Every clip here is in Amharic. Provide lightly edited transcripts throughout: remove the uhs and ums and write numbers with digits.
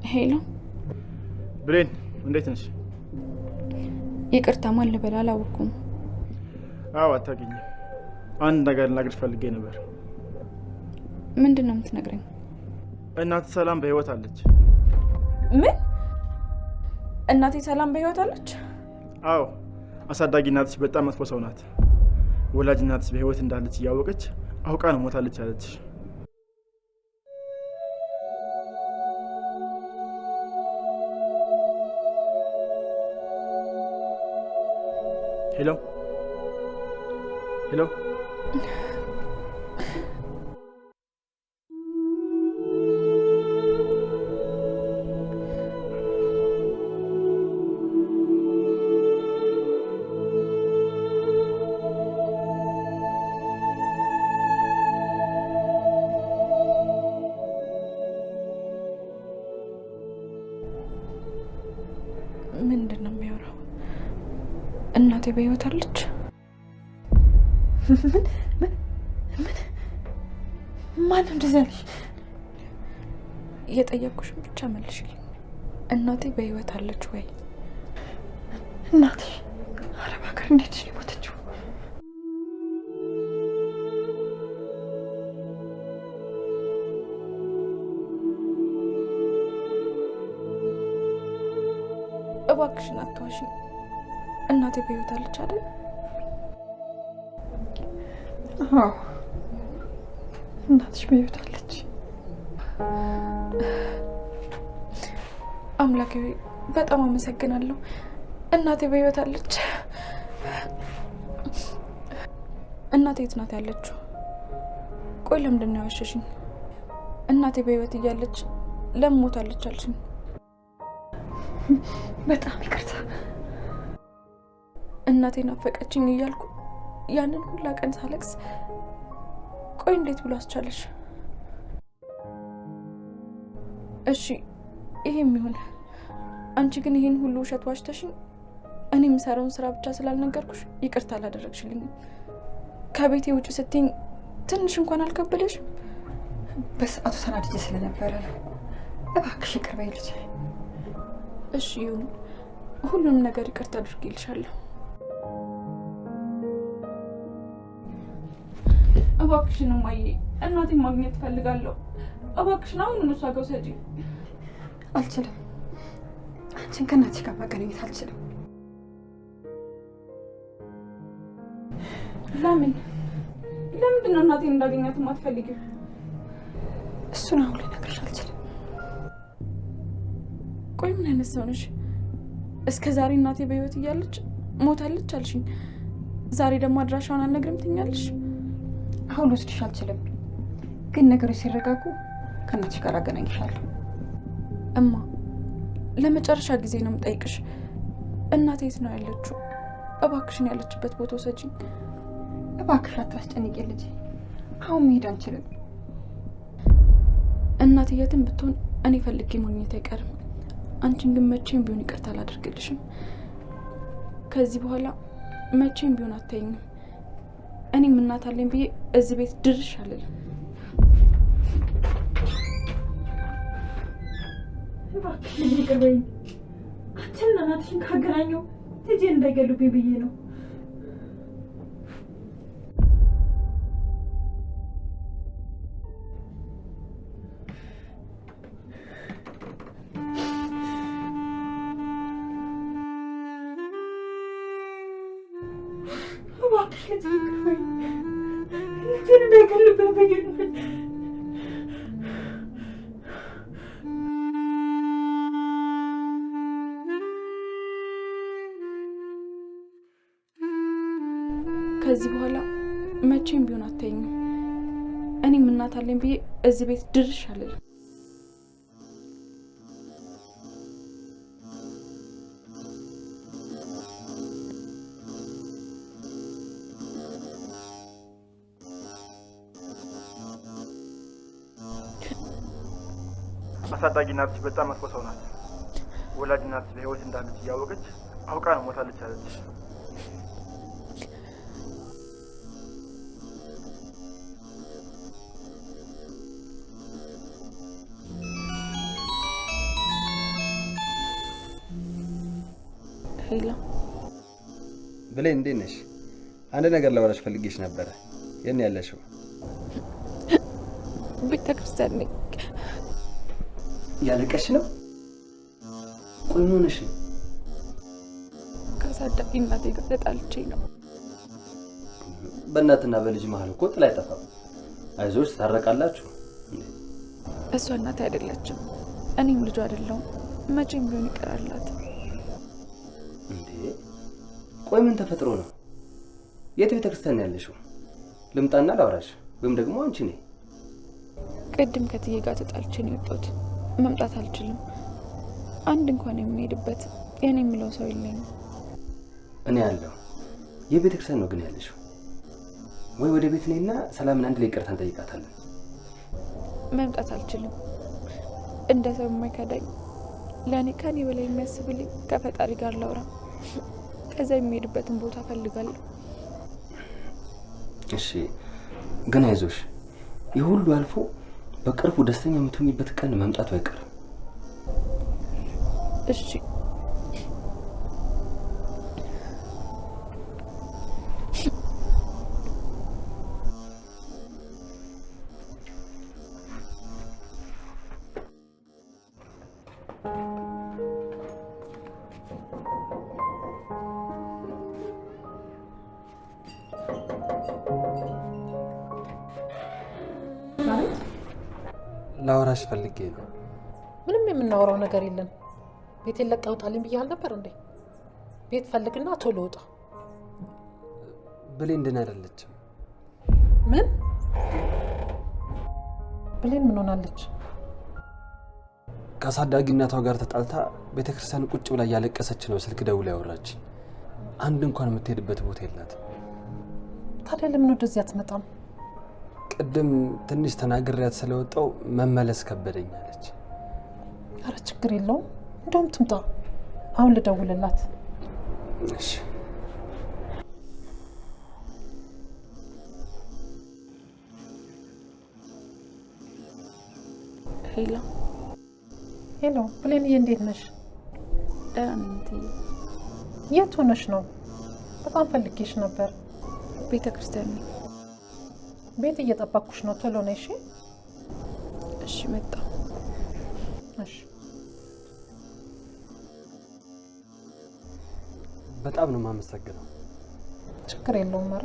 ሄሎ ብሌን፣ እንዴት ነሽ? ይቅርታ ማን ልበል አላወኩም። አዎ አታውቂኝም። አንድ ነገር ልነግርሽ ፈልጌ ነበር። ምንድን ነው የምትነግረኝ? እናቴ ሰላም በህይወት አለች። ምን? እናቴ ሰላም በህይወት አለች? አዎ፣ አሳዳጊ እናትሽ በጣም መጥፎ ሰው ናት። ወላጅ እናትሽ በህይወት እንዳለች እያወቀች አውቃ ነው ሞታለች አለችሽ። ሄሎ ሄሎ፣ ምንድን ነው የሚያወራው? እናቴ በህይወት አለች? ምን ማን እንደዚህ አለሽ? የጠየቅኩሽን ብቻ መልሽልኝ። እናቴ በህይወት አለች ወይ? እናትሽ አረብ ሀገር እንዴት ነው የሞተችው? እባክሽን አትዋሽኝ። እናቴ በህይወት አለች አይደል? አዎ እናትሽ በህይወት አለች። አምላኬ በጣም አመሰግናለሁ። እናቴ በህይወት አለች። እናቴ የት ናት ያለችው? ቆይ ለምንድን ነው ያዋሸሽኝ? እናቴ በህይወት እያለች ለምን ሞታለች አልሽኝ? በጣም ይቅርታ። እናቴ ናፈቀችኝ እያልኩ ያንን ሁላ ቀን ሳለቅስ፣ ቆይ እንዴት ብሎ አስቻለሽ? እሺ ይሄም ይሁን። አንቺ ግን ይሄን ሁሉ ውሸት ዋሽተሽኝ እኔ የምሰራውን ስራ ብቻ ስላልነገርኩሽ ይቅርታ አላደረግሽልኝም። ከቤቴ ውጭ ስትይኝ ትንሽ እንኳን አልከበደሽ? በሰዓቱ ተናድጄ ስለነበረ ነው። እባክሽ ይቅር በይ ልጄ። እሺ ይሁን፣ ሁሉንም ነገር ይቅርታ አድርጌልሻለሁ። እባክሽን እማዬ፣ እናቴን ማግኘት እፈልጋለሁ። እባክሽን አሁን እሷ ጋር ውሰጂኝ። አልችልም። አንቺን ከእናትሽ ጋር ማገናኘት አልችልም። ለምን? ለምንድን ነው እናቴን እንዳገኛት የማትፈልጊው? እሱን አሁን ልነግርሽ አልችልም። ቆይ ምን አይነት ሰው ነሽ? እስከ ዛሬ እናቴ በህይወት እያለች ሞታለች አልሽኝ። ዛሬ ደግሞ አድራሻውን አልነግርም ትኛለሽ። አሁን ወስድሽ አልችልም፣ ግን ነገሮች ሲረጋጉ ከእናትሽ ጋር አገናኝሻለሁ። እማ ለመጨረሻ ጊዜ ነው የምጠይቅሽ፣ እናቴ የት ነው ያለችው? እባክሽን ያለችበት ቦታ ውሰጂኝ። እባክሽ አታስጨንቂ ልጄ፣ አሁን መሄድ አንችልም። እናቴ የትም ብትሆን እኔ ፈልጌ ማግኘት አይቀርም። አንቺን ግን መቼም ቢሆን ይቅርታ አላደርግልሽም። ከዚህ በኋላ መቼም ቢሆን አታይኝም። እኔም እናት አለኝ ብዬ እዚህ ቤት ድርሽ አልልም። እባክሽ ይቅር በይኝ። አንቺና እናትሽን ካገናኘው ልጄ እንዳይገሉብኝ ብዬ ነው። እባክሽ ይቅር በይኝ። ልጄን እንዳይገሉብኝ ብዬ ነው። ከዚህ በኋላ መቼም ቢሆን አታይኝም። እኔም እናት አለኝ ብዬ እዚህ ቤት ድርሽ አልልም። አሳዳጊ እናትሽ በጣም መጥፎ ሰው ናት። ወላጅ እናትሽ በህይወት እንዳለች እያወቀች አውቃ ነው ሞታለች አለችሽ። ሄላ ብሌን እንዴት ነሽ? አንድ ነገር ላወራሽ ፈልጌሽ ነበረ። የት ያለሽው? ቤተክርስቲያን ነኝ። ያለቀሽ ነው? ቆይ ምን ሆነሽ ነው? ከአሳዳጊ እናቴ ጋር ተጣልቼ ነው። በእናትና በልጅ መሀል እኮ ጥል አይጠፋም። አይዞሽ ታረቃላችሁ። እሷ እናቴ አይደለችም፣ እኔም ልጇ አይደለሁም። መቼም ቢሆን ይቀራላት። እንዴ ቆይ ምን ተፈጥሮ ነው? የት ቤተክርስቲያን ያለሽው? ልምጣና ላውራሽ ወይም ደግሞ አንቺ ነኝ? ቅድም ከትዬ ጋር ተጣልቼ ነው የወጣሁት። መምጣት አልችልም። አንድ እንኳን የሚሄድበት የኔ የሚለው ሰው የለኝም። እኔ ያለው የቤተክርስቲያን ነው ግን ያለሽው? ወይ ወደ ቤት ነይና ሰላምን አንድ ላይ ይቅርታ እንጠይቃታለን። መምጣት አልችልም። እንደ ሰው የማይከዳኝ ለእኔ ከኔ በላይ የሚያስብልኝ ከፈጣሪ ጋር ላውራ። ከዛ የሚሄድበትን ቦታ ፈልጋለሁ። እሺ ግን አይዞሽ፣ ይህ ሁሉ አልፎ በቅርቡ ደስተኛ የምትሆኝበት ቀን መምጣቱ አይቀርም። እሺ ላወራሽ ፈልጌ ነው። ምንም የምናወራው ነገር የለም። ቤት ለቀውጣልኝ ብዬ አልነበር እንዴ? ቤት ፈልግና ቶሎ ወጣ። ብሌን ደህና አይደለችም። ምን? ብሌን ምን ሆናለች? ከአሳዳጊ እናቷ ጋር ተጣልታ ቤተክርስቲያን ቁጭ ብላ እያለቀሰች ነው ስልክ ደውላ ያወራች። አንድ እንኳን የምትሄድበት ቦታ የላት። ታዲያ ለምን ወደዚህ አትመጣም? ቅድም ትንሽ ተናግሬያት ስለወጣው መመለስ ከበደኝ አለች። ኧረ ችግር የለውም፣ እንደውም ትምጣ። አሁን ልደውልላት። እሺ ሄላ። ሄሎ ብሌንዬ፣ እንዴት ነሽ? ደህና ነኝ። የት ሆነሽ ነው? በጣም ፈልጌሽ ነበር። ቤተክርስቲያን ነኝ። ቤት እየጠበቅኩሽ ነው። ቶሎ ነይ። እሺ እሺ፣ መጣሁ። እሺ። በጣም ነው የማመሰግነው። ችግር የለውም። ኧረ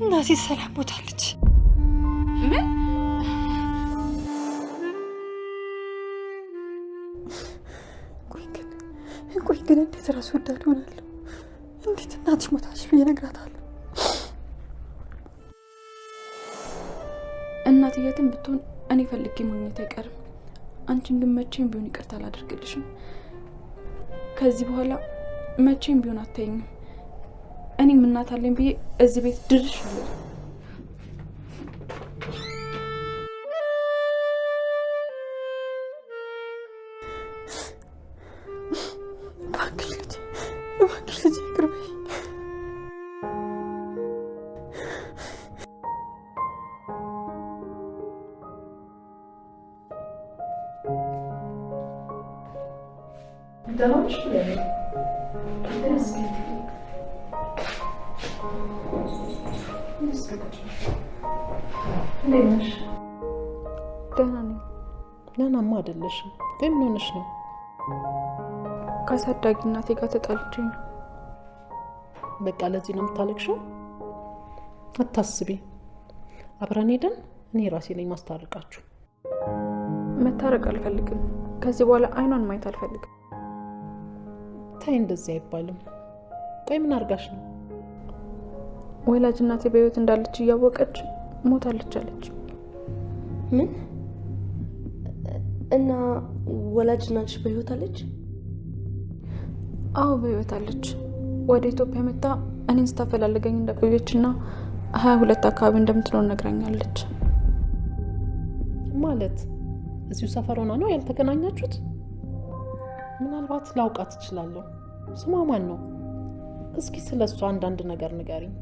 እናቴ ሰላም ቦታለች። ምን? ቆይ ግን እንዴት ራስ ወዳድ ሆናለሁ? እንዴት እናትሽ ሞታለች ብዬ እነግራታለሁ? እናትየትን ብትሆን እኔ ፈልጌ ማግኘት አይቀርም። አንቺን ግን መቼም ቢሆን ይቅርታ አላደርግልሽም። ከዚህ በኋላ መቼም ቢሆን አታይኝም። እኔም እናት አለኝ ብዬ እዚህ ቤት ድርሽ አለ። እባክሽ ልጄ ይቅር በይኝ። ደህና ነሽ? እንዴት ነሽ? ደህና ነኝ። ደህናማ አይደለሽም። ቆይ ምን ሆነሽ ነው? ከአሳዳጊ እናቴ ጋር ተጣልቼ ነው። በቃ ለዚህ ነው የምታለቅሽው? አታስቢ፣ አብረን ሄደን እኔ ራሴ ነኝ ማስታረቃችሁ። መታረቅ አልፈልግም። ከዚህ በኋላ አይኗን ማየት አልፈልግም። ታይ፣ እንደዚህ አይባልም። ቆይ ምን አርጋሽ ነው? ወላጅ እናቴ በህይወት እንዳለች እያወቀች ሞታለች አለች። ምን? እና ወላጅ እናትሽ በህይወት አለች? አዎ በህይወት አለች። ወደ ኢትዮጵያ መጣ እኔን ስታፈላልገኝ እንደቆየችና 22 አካባቢ እንደምትኖር ነግራኛለች። ማለት እዚሁ ሰፈር ሆና ነው ያልተገናኛችሁት? ምናልባት ላውቃት እችላለሁ። ስሟ ማን ነው? እስኪ ስለሷ አንዳንድ ነገር ንገሪኝ።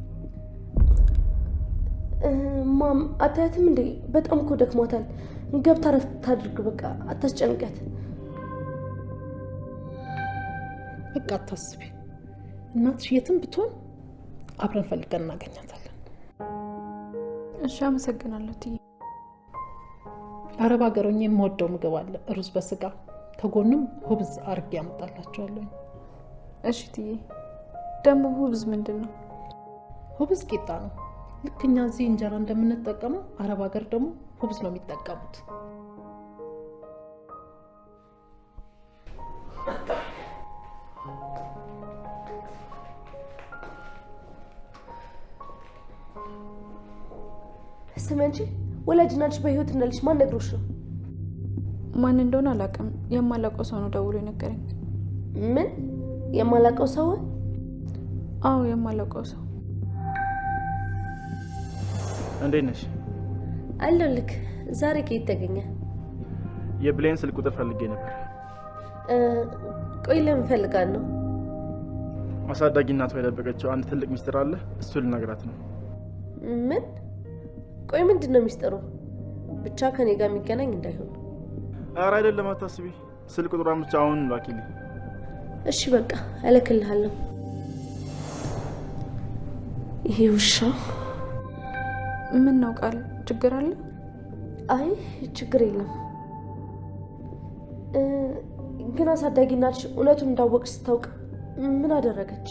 ማም አታያትም እንዴ? በጣም እኮ ደክሟታል። ገብታ ረፍት ታድርግ። በቃ አታስጨንቀት። በቃ አታስቢ። እናትሽ የትም ብትሆን አብረን ፈልገን እናገኛታለን። እሺ አመሰግናለሁ ትዬ። አረብ ሀገር ሆኜ የምወደው ምግብ አለ፣ ሩዝ በስጋ ከጎኑም ሁብዝ አርጌ ያመጣላቸዋለሁ። እሺ ትዬ። ደግሞ ሁብዝ ምንድን ነው? ሁብዝ ቂጣ ነው። ልክ እኛ እዚህ እንጀራ እንደምንጠቀመው አረብ ሀገር ደግሞ ሁብዝ ነው የሚጠቀሙት። ስሚ አንቺ፣ ወላጅ እናትሽ በህይወት እንዳለች ማን ነግሮሽ ነው? ማን እንደሆነ አላውቅም። የማላውቀው ሰው ነው ደውሎ የነገረኝ። ምን? የማላውቀው ሰው? አዎ የማላውቀው ሰው። እንዴት ነሽ? አለሁልህ። ዛሬ ከየት ተገኘ? የብሌን ስልክ ቁጥር ፈልጌ ነበር። ቆይ ለምን ፈልጋለሁ? አሳዳጊ እናቷ የደበቀችው አንድ ትልቅ ሚስጥር አለ። እሱ ልነግራት ነው። ምን? ቆይ ምንድን ነው ሚስጥሩ? ብቻ ከኔ ጋር የሚገናኝ እንዳይሆን። ኧረ አይደለም፣ አታስቢ። ስልክ ቁጥሯን ብቻ አሁን ላኪልኝ። እሺ በቃ እልክልሃለሁ። ይሄ ውሻ ምን ነው ቃል ችግር አለ? አይ ችግር የለም። ግን አሳዳጊ እናትሽ እውነቱን እንዳወቅሽ ስታውቅ ምን አደረገች?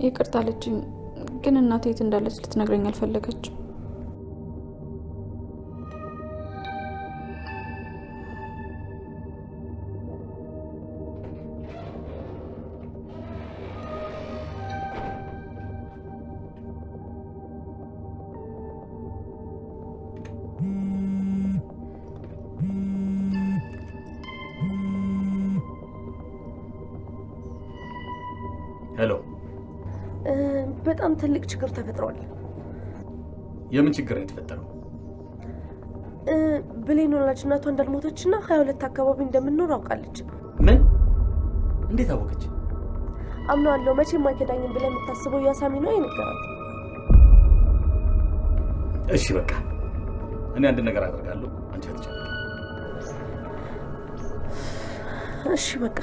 ይቅርታ አለችኝ፣ ግን እናቴ የት እንዳለች ልትነግረኝ አልፈለገችም። ሄሎ። በጣም ትልቅ ችግር ተፈጥሯል። የምን ችግር ነው የተፈጠረው? ብሌን ወላጅ እናቷ እንዳልሞተችና 22 አካባቢ እንደምንኖር አውቃለች። ምን? እንዴት አወቀች? አምናለሁ። መቼም አይከዳኝም ብለህ የምታስበው ያሳሚ ነው የነገራት። እሺ በቃ እኔ አንድ ነገር አደርጋለሁ፣ አንቺ አትጨነቂ። እሺ በቃ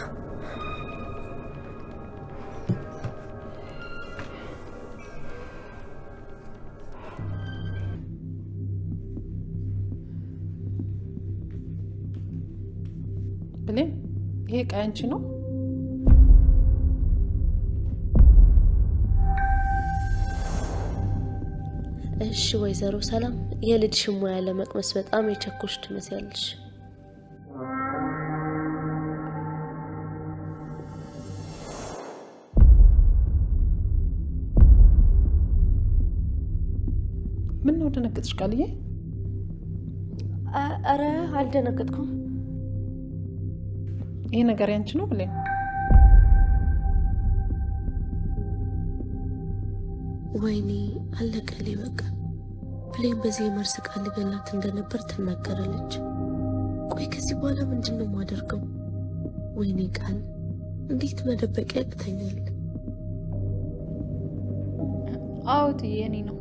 ብሌን፣ ይሄ ዕቃ ያንቺ ነው? እሺ ወይዘሮ ሰላም፣ የልጅሽን ሙያ ለመቅመስ በጣም የቸኮልሽ ትመስያለሽ። ምን ነው ደነገጥሽ ቃልዬ? አረ አልደነገጥኩም። ይሄ ነገር ያንቺ ነው ብሌን? ወይኔ አለቀልኝ። በቃ ብሌን በዚህ የመርዝ ቃል ገላት እንደነበር ትናገራለች። ቆይ ከዚህ በኋላ ምንድን ነው የማደርገው? ወይኔ ቃል እንዴት መደበቅ ያቅተኛል? አዎ ትዬ እኔ ነው።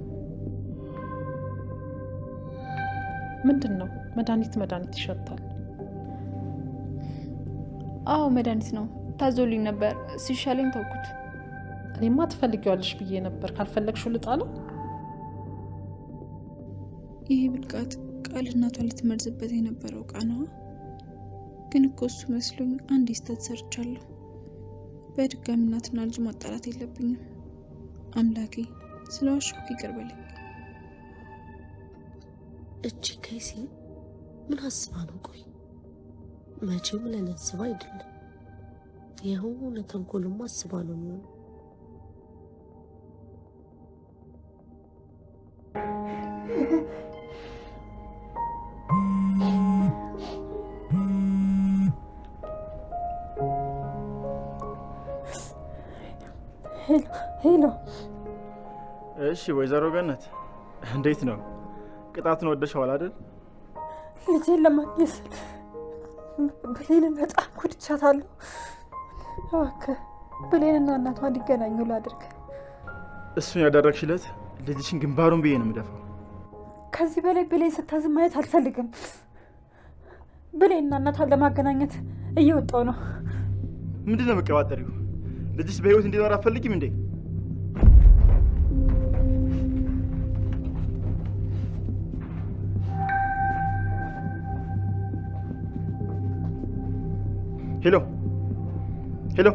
ምንድን ነው? መድኃኒት ይሸታል። አዎ መድኃኒት ነው፣ ታዞልኝ ነበር። ሲሻለኝ ተውኩት። እኔማ ትፈልጊዋለሽ ብዬ ነበር። ካልፈለግሽው ልጣለው። ይሄ ብልቃት ቃል እናቷ ልትመርዝበት የነበረው ዕቃ ነው። ግን እኮ እሱ መስሎኝ አንድ ስህተት ሰርቻለሁ። በድጋሚ እናትና ልጅ ማጣላት የለብኝም። አምላኬ ስለዋሸሁ ይቅር በለኝ። እቺ ከይሲ ምን አስባ ነው? ቆይ መቼም ለኔ አስባ አይደለም። የሆነ ተንኮልማ አስባ ነው የሚሆነው። ሄሎ። እሺ ወይዘሮ ገነት እንዴት ነው? ቅጣቱን ወደሽዋል አይደል? ልጄን ለማግኘት ብሌንን በጣም ጎድቻታለሁ። እባክህ ብሌንና እናቷ እንዲገናኙ ላድርግ። እሱን ያደረግሽለት ልጅሽን ግንባሩን ብዬ ነው የምደፋው። ከዚህ በላይ ብሌን ስታዝን ማየት አልፈልግም። ብሌንና እናቷን ለማገናኘት እየወጣው ነው። ምንድን ነው የምትቀባጠሪው? ልጅሽ በህይወት እንዲኖር አትፈልጊም እንዴ? ሄሎ ሄሎ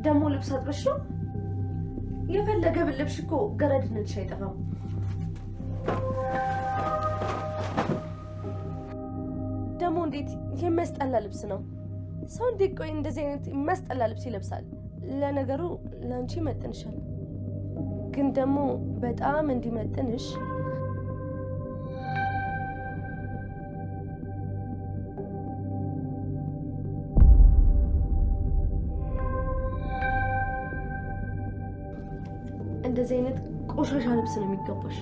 ደግሞ ልብስ አጥበሽ ነው? የፈለገ ብለብሽ እኮ ገረድነትሽ አይጠፋም። ደግሞ እንዴት የሚያስጠላ ልብስ ነው! ሰው እንዴት ቆይ እንደዚህ አይነት የሚያስጠላ ልብስ ይለብሳል? ለነገሩ ለአንቺ ይመጥንሻል፣ ግን ደግሞ በጣም እንዲመጥንሽ እንደዚህ አይነት ቆሻሻ ልብስ ነው የሚገባሽ።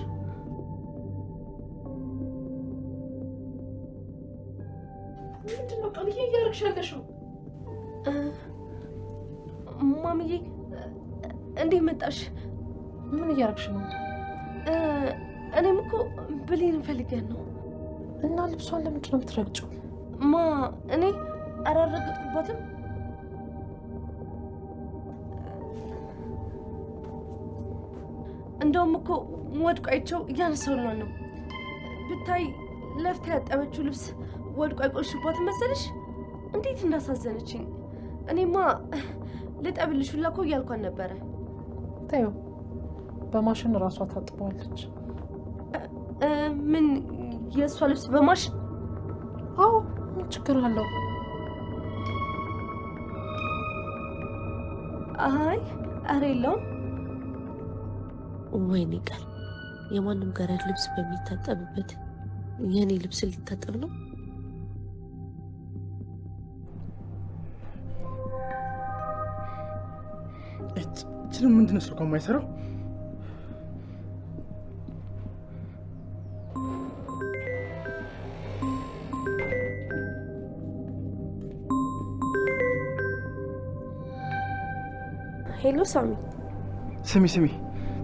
ምንድነው ቃልዬ እያደረግሽ ያለሽው? ማሚዬ እንዴት መጣሽ? ምን እያደረግሽ ነው? እኔም እኮ ብሌን ፈልገን ነው። እና ልብሷን ለምንድን ነው የምትረግጪው? እኔ አላረገጥኩባትም። እንደውም እኮ ወድቆ አይቼው እያነሳሁላት ነው። ብታይ ለፍታ ያጠበችው ልብስ ወድቆ አይቆሽባት መሰለሽ? እንዴት እንዳሳዘነችኝ። እኔማ ልጠብልሽ ሁላ እኮ እያልኳት ነበረ። ተይው፣ በማሽን እራሷ ታጥበዋለች። ምን የእሷ ልብስ በማሽን? አዎ፣ ምን ችግር አለው? አይ ኧረ የለውም። ወይኔ ቃል፣ የማንም ገረድ ልብስ በሚታጠብበት የኔ ልብስ ሊታጠብ ነው? እችንም ምንድን ነው ስልኳ የማይሰራው? ሄሎ ሳሚ። ስሚ፣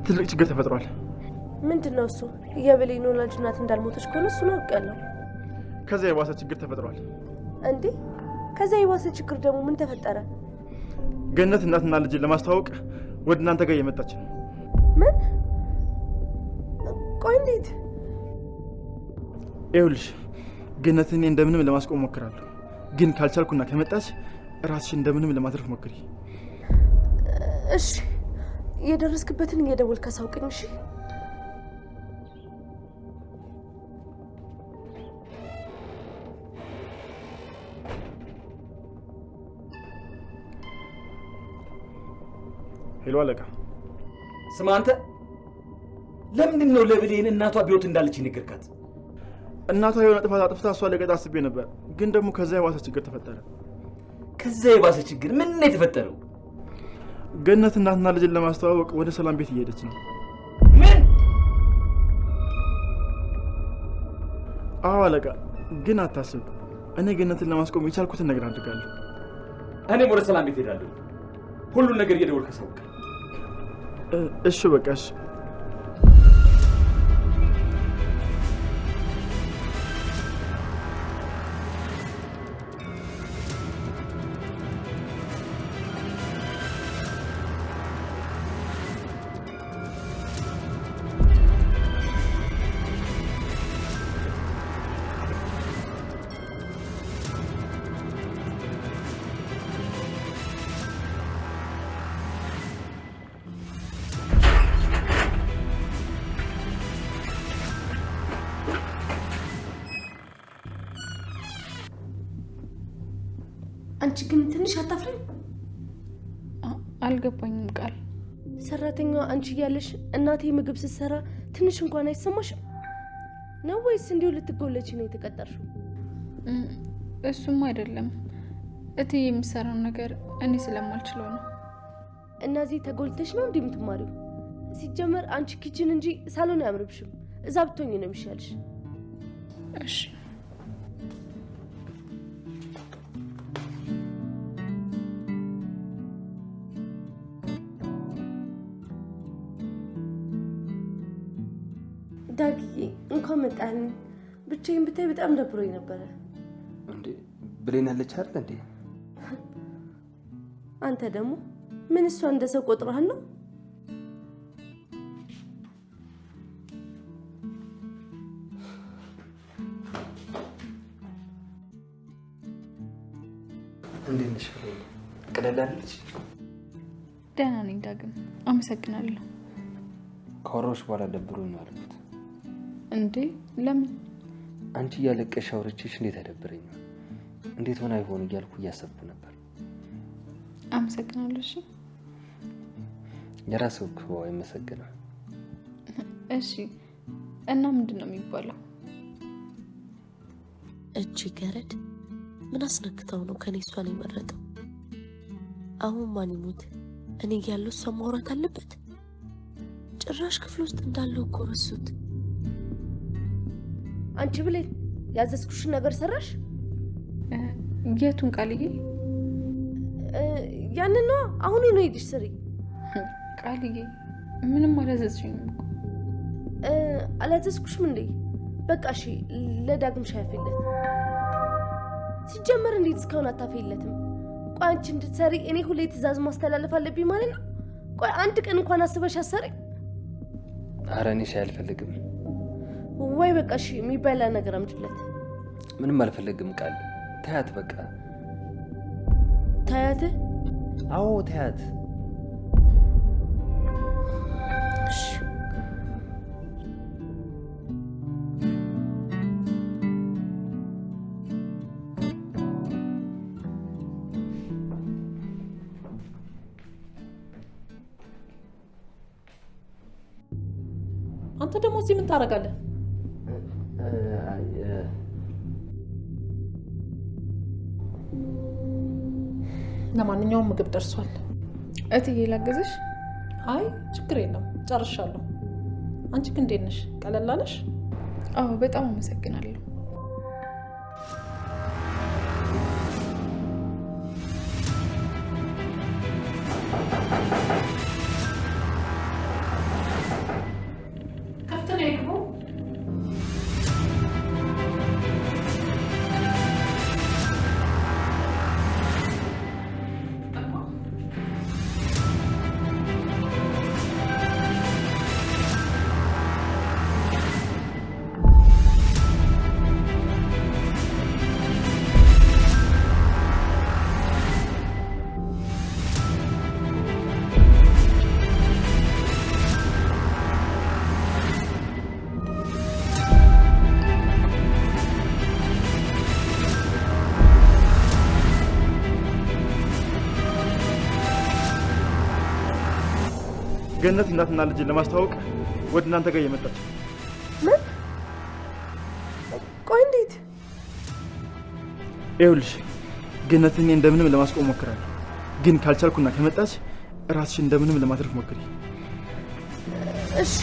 ትልቅ ችግር ተፈጥሯል። ምንድን ነው እሱ? የብሌን ወላጅ እናት እንዳልሞተች ከሆነ እሱን አውቄያለሁ። ከዛ የባሰ ችግር ተፈጥሯል። እንዴ? ከዛ የባሰ ችግር ደግሞ ምን ተፈጠረ? ገነት እናትና ልጅን ለማስተዋወቅ ወደ እናንተ ጋር እየመጣች ነው። ምን? ቆይ እንዴት? ይኸውልሽ ገነትን እኔ እንደምንም ለማስቆም ሞክራለሁ፣ ግን ካልቻልኩና ከመጣች ራስሽ እንደምንም ለማትረፍ ሞክሪ። እሺ፣ የደረስክበትን እየደወልክ አሳውቀኝ። እሺ። ሄሎ አለቃ። ስማ አንተ፣ ለምንድን ነው ለብሌን እናቷ ቢወት እንዳለች ይነገርካት? እናቷ የሆነ ጥፋት አጥፍታ እሷ ለቀጣ አስቤ ነበር፣ ግን ደግሞ ከዛ የባሰ ችግር ተፈጠረ። ከዛ የባሰ ችግር ምን ነው የተፈጠረው? ገነት እናትና ልጅን ለማስተዋወቅ ወደ ሰላም ቤት እየሄደች ነው። ምን? አዎ አለቃ፣ ግን አታስብ፣ እኔ ገነትን ለማስቆም የቻልኩትን ነገር አድርጋለሁ። እኔም ወደ ሰላም ቤት ሄዳለሁ። ሁሉን ነገር እየደወልክ አሳውቅ። እሺ በቃ እሺ። አንቺ ግን ትንሽ አታፍሪም? አልገባኝም ቃል። ሰራተኛዋ አንቺ እያለሽ እናቴ ምግብ ስትሰራ ትንሽ እንኳን አይሰማሽም ነው ወይስ እንዲሁ ልትጎለች ነው የተቀጠርሽው? እሱም አይደለም እቴ የምሰራው ነገር እኔ ስለማልችለው ነው። እናዚህ ተጎልተሽ ነው እንዲህ የምትማሪው? ሲጀመር አንቺ ኪችን እንጂ ሳሎን አያምርብሽም። እዛ ብትሆኚ ነው የሚሻልሽ። እሺ ዳግዬ እንኳን መጣልኝ። ብቻዬን ብታይ በጣም ደብሮኝ ነበረ። እንዴ ብሌን አለች አይደል እንዴ? አንተ ደግሞ ምን እሷ እንደ ሰው ቆጥረሃል ነው? እንዴት ነሽ? ቀለል አለች? ደህና ነኝ ዳግም፣ አመሰግናለሁ። ካወራሁሽ በኋላ ደብሮኝ ነው አልኩት። እንዴ ለምን? አንቺ እያለቀሽ አውርቼሽ እንዴት አደበረኝ። እንዴት ሆነ አይሆን እያልኩ እያሰብኩ ነበር። አመሰግናለሁ። እሺ የራስህ እኮ አይመሰግንም። እሺ እና ምንድን ነው የሚባለው? እቺ ገረድ ምን አስነክተው ነው ከኔ እሷን የመረጠው? አሁን ማን ይሙት እኔ ያለው እሷ ማውራት አለበት? ጭራሽ ክፍል ውስጥ እንዳለው እኮ ረሱት። አንቺ ብሌን ያዘዝኩሽን ነገር ሰራሽ? የቱን ቃልዬ? ያንን ነው አሁን ነው ሄድሽ ስሪ። ቃልዬ ምንም አላዘዝሽኝም እኮ። አላዘዝኩሽም እንዴ? በቃ እሺ ለዳግም ሻያፊለት። ሲጀመር እንዴት እስካሁን አታፊለትም? ቆይ አንቺ እንድትሰሪ እኔ ሁሌ ትእዛዝ ማስተላለፍ አለብኝ ማለት ነው? ቆይ አንድ ቀን እንኳን አስበሽ አሰሪ? ኧረ እኔ ሻይ አልፈልግም። ወይ በቃ እሺ የሚበላ ነገር አምጪለት። ምንም አልፈልግም ቃል። ታያት በቃ። ታያት? አዎ ታያት። እሺ አንተ ደግሞ እዚህ ምን ታደርጋለህ? ለማንኛውም ምግብ ደርሷል። እትዬ ላገዝሽ? አይ ችግር የለም ጨርሻለሁ። አንቺ ግን እንዴት ነሽ? ቀለል አለሽ? አዎ በጣም አመሰግናለሁ። ገነት እናትና ልጅን ለማስተዋወቅ ወደ እናንተ ጋር እየመጣች። ምን? ቆይ እንዴት? ይኸውልሽ ገነትን እኔ እንደምንም ለማስቆም ሞክራለሁ፣ ግን ካልቻልኩና ከመጣች ራስሽን እንደምንም ለማትረፍ ሞክሪ። እሺ